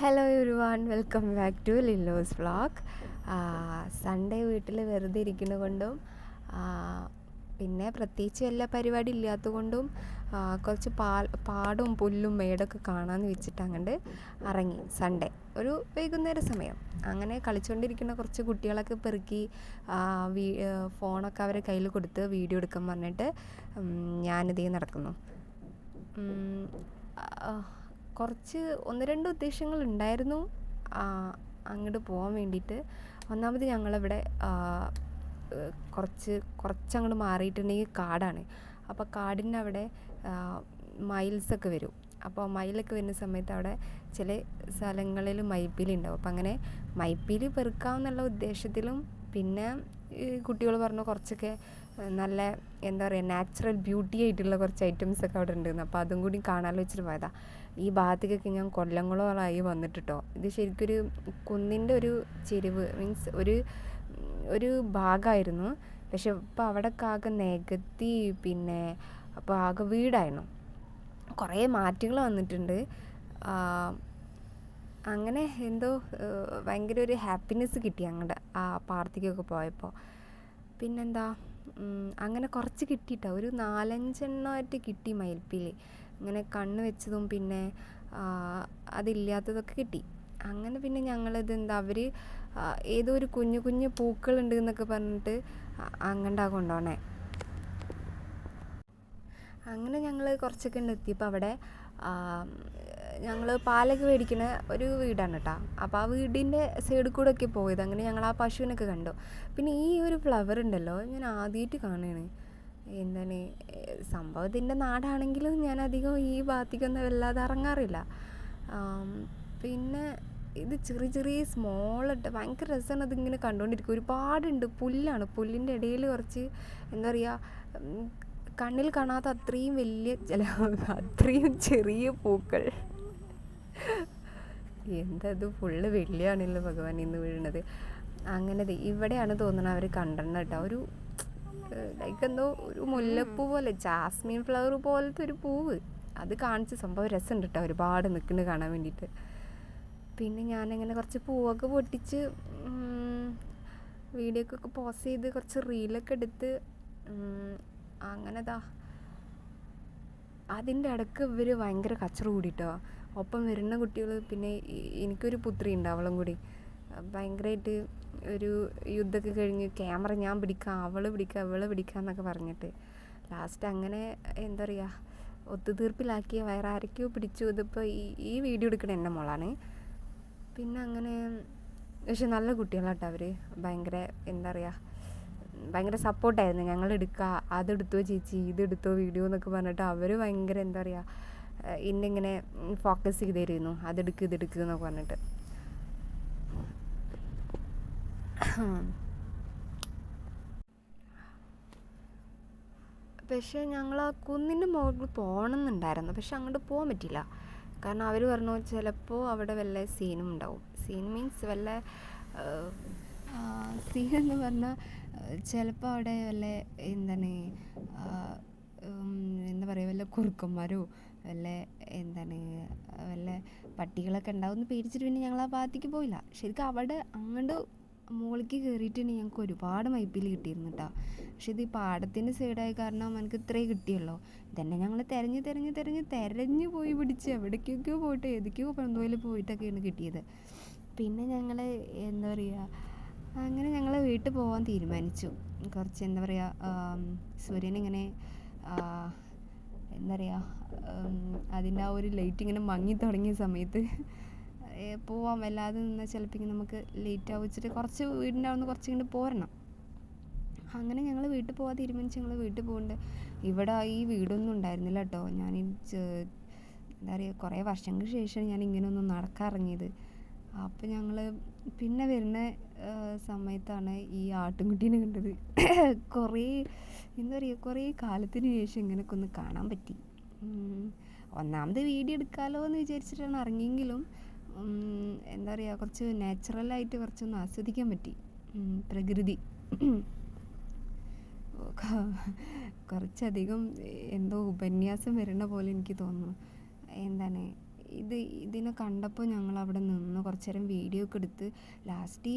Hello everyone, welcome back to Lillo's vlog. Sunday വീട്ടിൽ വെറുതെ ഇരിക്കുന്ന കൊണ്ടും പിന്നെ പ്രത്യേകിച്ച് വല്ല പരിപാടി ഇല്ലാത്തത് കൊണ്ടും കുറച്ച് പാടും പുല്ലും മേടൊക്കെ കാണാമെന്ന് വെച്ചിട്ട് അങ്ങോട്ട് ഇറങ്ങി. സൺഡേ ഒരു വൈകുന്നേര സമയം അങ്ങനെ കളിച്ചുകൊണ്ടിരിക്കുന്ന കുറച്ച് കുട്ടികളൊക്കെ പെറുക്കി ഫോണൊക്കെ അവരെ കയ്യിൽ കൊടുത്ത് വീഡിയോ എടുക്കാൻ പറഞ്ഞിട്ട് ഞാനിതേ നടക്കുന്നു. കുറച്ച് ഒന്ന് രണ്ട് ഉദ്ദേശങ്ങളുണ്ടായിരുന്നു അങ്ങോട്ട് പോകാൻ വേണ്ടിയിട്ട്. ഒന്നാമത് ഞങ്ങളിവിടെ കുറച്ചങ്ങോട്ട് മാറിയിട്ടുണ്ടെങ്കിൽ കാടാണ്. അപ്പോൾ കാടിൻ്റെ അവിടെ മയിൽസൊക്കെ വരും. അപ്പോൾ മയിലൊക്കെ വരുന്ന സമയത്ത് അവിടെ ചില സ്ഥലങ്ങളിൽ മയിൽപ്പീലി ഉണ്ടാവും. അപ്പം അങ്ങനെ മയിൽപ്പീലി പെറുക്കാമെന്നുള്ള ഉദ്ദേശത്തിലും പിന്നെ കുട്ടികൾ പറഞ്ഞു കുറച്ചൊക്കെ നല്ല എന്താ പറയുക നാച്ചുറൽ ബ്യൂട്ടി ആയിട്ടുള്ള കുറച്ച് ഐറ്റംസൊക്കെ അവിടെ ഉണ്ടെന്ന്. അപ്പോൾ അതും കൂടി കാണാമല്ലോ വെച്ചിട്ട് പോയതാണ്. ഈ ഭാഗത്തേക്കൊക്കെ ഞാൻ കൊല്ലങ്ങളോളമായി വന്നിട്ട് കേട്ടോ. ഇത് ശരിക്കൊരു കുന്നിൻ്റെ ഒരു ചെരിവ് മീൻസ് ഒരു ഭാഗമായിരുന്നു. പക്ഷെ ഇപ്പോൾ അവിടെയൊക്കെ ആകെ നികത്തി പിന്നെ അപ്പോൾ ആകെ വീടായിരുന്നു. കുറേ മാറ്റങ്ങൾ വന്നിട്ടുണ്ട്. അങ്ങനെ എന്തോ ഭയങ്കര ഒരു ഹാപ്പിനെസ് കിട്ടി അങ്ങോട്ട് ആ പാർട്ടിക്കൊക്കെ പോയപ്പോൾ. പിന്നെന്താ അങ്ങനെ കുറച്ച് കിട്ടിയിട്ടോ, ഒരു 4-5 കിട്ടി മയിൽപ്പീലി. ഇങ്ങനെ കണ്ണ് വെച്ചതും പിന്നെ അതില്ലാത്തതൊക്കെ കിട്ടി. അങ്ങനെ പിന്നെ ഞങ്ങളിതെന്താ അവർ ഏതോ ഒരു കുഞ്ഞു കുഞ്ഞു പൂക്കളുണ്ട് എന്നൊക്കെ പറഞ്ഞിട്ട് അങ്ങോട്ടാ കൊണ്ടുപോകണേ. അങ്ങനെ ഞങ്ങൾ കുറച്ചൊക്കെ എത്തിയപ്പോൾ അവിടെ ഞങ്ങൾ പാലൊക്കെ മേടിക്കുന്ന ഒരു വീടാണ് കേട്ടോ. അപ്പോൾ ആ വീടിൻ്റെ സൈഡിൽ കൂടെ ഒക്കെ പോയത്. അങ്ങനെ ഞങ്ങൾ ആ പശുവിനൊക്കെ കണ്ടു. പിന്നെ ഈ ഒരു ഫ്ലവർ ഉണ്ടല്ലോ, ഞാൻ ആദ്യമായിട്ട് കാണുകയാണ്. എന്താണ് സംഭവത്തിൻ്റെ നാടാണെങ്കിലും ഞാൻ അധികം ഈ ഭാഗത്തേക്കൊന്നും വല്ലാതെ ഇറങ്ങാറില്ല. പിന്നെ ഇത് ചെറിയ ചെറിയ സ്മോളിട്ട് ഭയങ്കര രസമാണ് അതിങ്ങനെ കണ്ടുകൊണ്ടിരിക്കും. ഒരുപാടുണ്ട്, പുല്ലാണ്. പുല്ലിൻ്റെ ഇടയിൽ കുറച്ച് എന്താ പറയുക കണ്ണിൽ കാണാത്ത അത്രയും അത്രയും ചെറിയ പൂക്കൾ. എന്തത് ഫുള്ള് വെള്ളിയാണല്ലോ ഭഗവാൻ ഇന്ന് വീഴുന്നത്. അങ്ങനെ ഇവിടെയാണ് തോന്നുന്നത് അവർ കണ്ടെണ്ണ കേട്ടോ. ഒരു ലൈക്ക് എന്തോ ഒരു മുല്ലപ്പൂ പോലെ, ജാസ്മിൻ ഫ്ലവർ പോലത്തെ ഒരു പൂവ്. അത് കാണിച്ച് സംഭവം രസമുണ്ട് കേട്ടോ, ഒരുപാട് നിൽക്കുന്നത് കാണാൻ വേണ്ടിയിട്ട്. പിന്നെ ഞാനങ്ങനെ കുറച്ച് പൂവൊക്കെ പൊട്ടിച്ച് വീഡിയോക്കൊക്കെ പോസ്റ്റ് ചെയ്ത് കുറച്ച് റീലൊക്കെ എടുത്ത് അങ്ങനെതാ. അതിൻ്റെ ഇടയ്ക്ക് ഇവർ ഭയങ്കര കച്ചറ കൂടിയിട്ടോ. ഒപ്പം വരുന്ന കുട്ടികൾ, പിന്നെ എനിക്കൊരു പുത്രി ഉണ്ട്, അവളും കൂടി ഭയങ്കരമായിട്ട് ഒരു യുദ്ധമൊക്കെ കഴിഞ്ഞ് ക്യാമറ ഞാൻ പിടിക്കാം, അവൾ പിടിക്കാം എന്നൊക്കെ പറഞ്ഞിട്ട് ലാസ്റ്റ് അങ്ങനെ എന്താ പറയുക ഒത്തുതീർപ്പിലാക്കിയ വേറെ ആരൊക്കെയോ പിടിച്ചു. ഇതിപ്പോൾ ഈ വീഡിയോ എടുക്കണ എൻ്റെ മോളാണ്. പിന്നെ അങ്ങനെ പക്ഷെ നല്ല കുട്ടികളാട്ടോ അവർ. ഭയങ്കര എന്താ പറയുക ഭയങ്കര സപ്പോർട്ടായിരുന്നു. ഞങ്ങളെടുക്കുക, അതെടുത്തോ ചേച്ചി, ഇതെടുത്തോ വീഡിയോ എന്നൊക്കെ പറഞ്ഞിട്ട് അവർ ഭയങ്കര എന്താ പറയുക ഇന്നിങ്ങനെ ഫോക്കസ് ചെയ്ത് തരുന്നു. ഇതെടുക്കുക എന്നൊക്കെ പറഞ്ഞിട്ട്. പക്ഷേ ഞങ്ങൾ ആ കുന്നിൻ്റെ മുകളിൽ പോകണമെന്നുണ്ടായിരുന്നു. പക്ഷെ അങ്ങോട്ട് പോകാൻ പറ്റില്ല. കാരണം അവർ പറഞ്ഞു ചിലപ്പോൾ അവിടെ വല്ല സീനും ഉണ്ടാവും. സീൻ മീൻസ് വല്ല സീനെന്ന് പറഞ്ഞാൽ ചിലപ്പോൾ അവിടെ വല്ല എന്താണ് എന്താ പറയുക വല്ല കുറുക്കന്മാരോ വല്ല എന്താണ് വല്ല പട്ടികളൊക്കെ ഉണ്ടാവും എന്ന് പേടിച്ചിട്ട് പിന്നെ ഞങ്ങൾ ആ ഭാഗത്തേക്ക് പോയില്ല. ശരിക്കും അവിടെ അങ്ങോട്ട് മുകളിലേക്ക് കയറിയിട്ടുണ്ടെങ്കിൽ ഞങ്ങൾക്ക് ഒരുപാട് മയിൽപ്പീലി കിട്ടിയിരുന്നു കേട്ടോ. പക്ഷെ ഇത് ഈ പാടത്തിൻ്റെ സൈഡായ കാരണം എനിക്ക് ഇത്രയും കിട്ടിയല്ലോ. ഇതന്നെ ഞങ്ങൾ തെരഞ്ഞു പോയി പിടിച്ച് എവിടേക്കൊക്കെയോ പോയിട്ട് ഏതൊക്കെയോ പന്തുപോലെ പോയിട്ടൊക്കെയാണ് കിട്ടിയത്. പിന്നെ ഞങ്ങൾ എന്താ പറയുക അങ്ങനെ ഞങ്ങൾ വീട്ടിൽ പോകാൻ തീരുമാനിച്ചു. കുറച്ച് എന്താ പറയുക സൂര്യനിങ്ങനെ എന്താ പറയുക അതിൻ്റെ ആ ഒരു ലൈറ്റ് ഇങ്ങനെ മങ്ങി തുടങ്ങിയ സമയത്ത് പോവാം. വല്ലാതെ നിന്നാൽ ചിലപ്പോൾ നമുക്ക് ലേറ്റ് ആവും വെച്ചിട്ട് കുറച്ച് വീടിൻ്റെ അവിടെ നിന്ന് കുറച്ചിങ്ങനെ പോരണം. അങ്ങനെ ഞങ്ങൾ വീട്ടിൽ പോകാൻ തീരുമാനിച്ച് ഞങ്ങൾ വീട്ടിൽ പോകുന്നുണ്ട്. ഇവിടെ ഈ വീടൊന്നും ഉണ്ടായിരുന്നില്ല കേട്ടോ. ഞാൻ എന്താ പറയുക കുറേ വർഷങ്ങൾക്ക് ശേഷം ഞാൻ ഇങ്ങനെയൊന്നും നടക്കാറിറങ്ങിയത്. അപ്പോൾ ഞങ്ങൾ പിന്നെ വരുന്ന സമയത്താണ് ഈ ആട്ടിൻകുട്ടീനെ കണ്ടത്. എന്താ പറയുക കുറേ കാലത്തിന് ശേഷം ഇങ്ങനെയൊക്കെ ഒന്ന് കാണാൻ പറ്റി. ഒന്നാമത് വീഡിയോ എടുക്കാമല്ലോ എന്ന് വിചാരിച്ചിട്ടാണ് ഇറങ്ങിയെങ്കിലും എന്താ പറയുക കുറച്ച് നാച്ചുറലായിട്ട് കുറച്ചൊന്ന് ആസ്വദിക്കാൻ പറ്റി പ്രകൃതി. കുറച്ചധികം എന്തോ ഉപന്യാസം വരണ പോലെ എനിക്ക് തോന്നുന്നു. എന്താണ് ഇതിനെ കണ്ടപ്പോൾ ഞങ്ങൾ അവിടെ നിന്ന് കുറച്ച് നേരം വീഡിയോ ഒക്കെ എടുത്ത് ലാസ്റ്റ്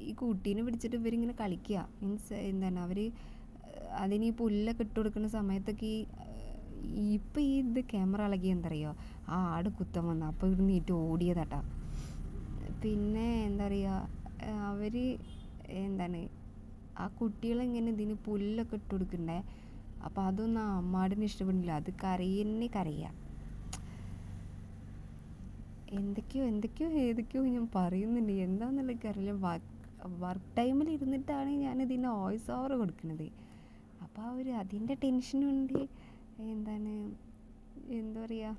ഈ കുട്ടീനെ പിടിച്ചിട്ട് ഇവരിങ്ങനെ കളിക്കുക. മീൻസ് എന്താണ് അവർ അതിന് ഈ പുല്ലൊക്കെ ഇട്ട് കൊടുക്കുന്ന സമയത്തൊക്കെ ഇപ്പം ഇത് ക്യാമറ ഇളകി എന്തറിയോ ആ ആട് കുത്തം വന്നു. അപ്പോൾ ഇവിടെ നീറ്റ് ഓടിയതാട്ടാ. പിന്നെ എന്താ പറയുക അവർ എന്താണ് ആ കുട്ടികളിങ്ങനെ ഇതിന് പുല്ലൊക്കെ ഇട്ട് കൊടുക്കണ്ടേ. അപ്പോൾ അതൊന്നും ആ അമ്മാടിന് ഇഷ്ടപ്പെടില്ല. അത് കരയുക. എന്തൊക്കെയോ ഏതൊക്കെയോ ഞാൻ പറയുന്നുണ്ട്, എന്താണെന്നുള്ള അറിയില്ല. വർക്ക് ടൈമിൽ ഇരുന്നിട്ടാണ് ഞാനിതിന് വോയിസ് ഓവർ കൊടുക്കുന്നത്. അപ്പോൾ അതിൻ്റെ ടെൻഷനുണ്ട്. എന്താണ് എന്താ പറയുക,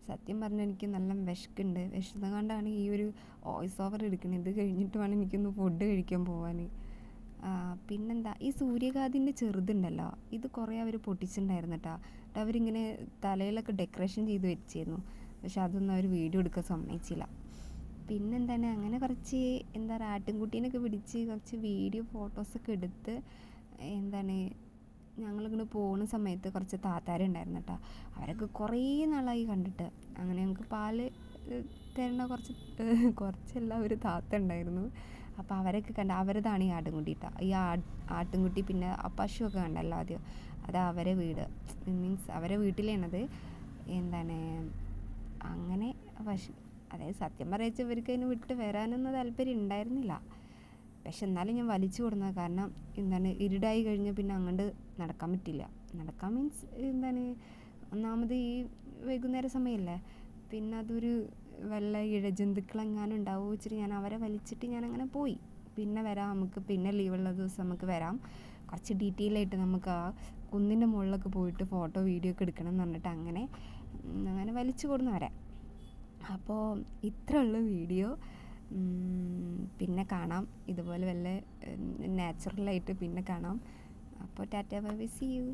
സത്യം പറഞ്ഞാൽ എനിക്ക് നല്ല വിശക്കുണ്ട്. വിശന്ന കൊണ്ടാണ് ഈ ഒരു വോയിസ് ഓവർ എടുക്കുന്നത്. ഇത് കഴിഞ്ഞിട്ട് വേണം എനിക്കൊന്ന് ഫുഡ് കഴിക്കാൻ പോകാൻ. പിന്നെന്താ, ഈ സൂര്യകാന്തിൻ്റെ ചെറുതുണ്ടല്ലോ, ഇത് കുറേ അവർ പൊട്ടിച്ചിട്ടുണ്ടായിരുന്നു കേട്ടോ. അവരിങ്ങനെ തലയിലൊക്കെ ഡെക്കറേഷൻ ചെയ്ത് വെച്ചിരുന്നു. പക്ഷെ അതൊന്നും അവർ വീഡിയോ എടുക്കാൻ സമ്മതിച്ചില്ല. പിന്നെന്താണ്, അങ്ങനെ കുറച്ച് എന്താ പറയുക ആട്ടിൻകുട്ടീനൊക്കെ പിടിച്ച് കുറച്ച് വീഡിയോ ഫോട്ടോസൊക്കെ എടുത്ത് എന്താണ് ഞങ്ങളിങ്ങനെ പോകുന്ന സമയത്ത് കുറച്ച് താത്താരുണ്ടായിരുന്നു കേട്ടോ. അവരൊക്കെ കുറേ നാളായി കണ്ടിട്ട്. അങ്ങനെ ഞങ്ങൾക്ക് പാല് തരുന്ന കുറച്ചല്ല ഒരു താത്ത ഉണ്ടായിരുന്നു. അപ്പോൾ അവരൊക്കെ അവരതാണ് ഈ ആട്ടിൻകുട്ടി കേട്ടോ. ഈ ആട്ടിൻകുട്ടി പിന്നെ ആ പശുവൊക്കെ കണ്ടല്ലോ ആദ്യം, അത് അവരെ വീട്, മീൻസ് അവരെ വീട്ടിലാണത്. എന്താണ് അങ്ങനെ പശു, അതായത് സത്യം പറയിച്ച ഇവർക്ക് അതിന് വിട്ട് വരാനൊന്നും താല്പര്യം ഉണ്ടായിരുന്നില്ല. പക്ഷെ എന്നാലും ഞാൻ വലിച്ചു കൊടുന്നത്, കാരണം എന്താണ് ഇരുടായി കഴിഞ്ഞ് പിന്നെ അങ്ങോട്ട് നടക്കാൻ പറ്റില്ല. നടക്കാൻ മീൻസ് എന്താണ്, ഒന്നാമത് ഈ വൈകുന്നേര സമയമല്ലേ, പിന്നെ അതൊരു വല്ല ഇഴജന്തുക്കളെങ്ങാനും ഉണ്ടാവുമോ വെച്ചിട്ട് ഞാൻ അവരെ വലിച്ചിട്ട് ഞാനങ്ങനെ പോയി. പിന്നെ വരാം, നമുക്ക് പിന്നെ ലീവുള്ള ദിവസം നമുക്ക് വരാം, കുറച്ച് ഡീറ്റെയിൽ ആയിട്ട് നമുക്ക് ആ കുന്നിൻ്റെ മുകളിലൊക്കെ പോയിട്ട് ഫോട്ടോ വീഡിയോ ഒക്കെ എടുക്കണം എന്ന് പറഞ്ഞിട്ട് അങ്ങനെ വലിച്ചു കൊടുന്ന് വരാം. അപ്പോൾ ഇത്ര ഉള്ള വീഡിയോ. പിന്നെ കാണാം, ഇതുപോലെ വല്ല നാച്ചുറലായിട്ട് പിന്നെ കാണാം. അപ്പോൾ tata bye bye, see U.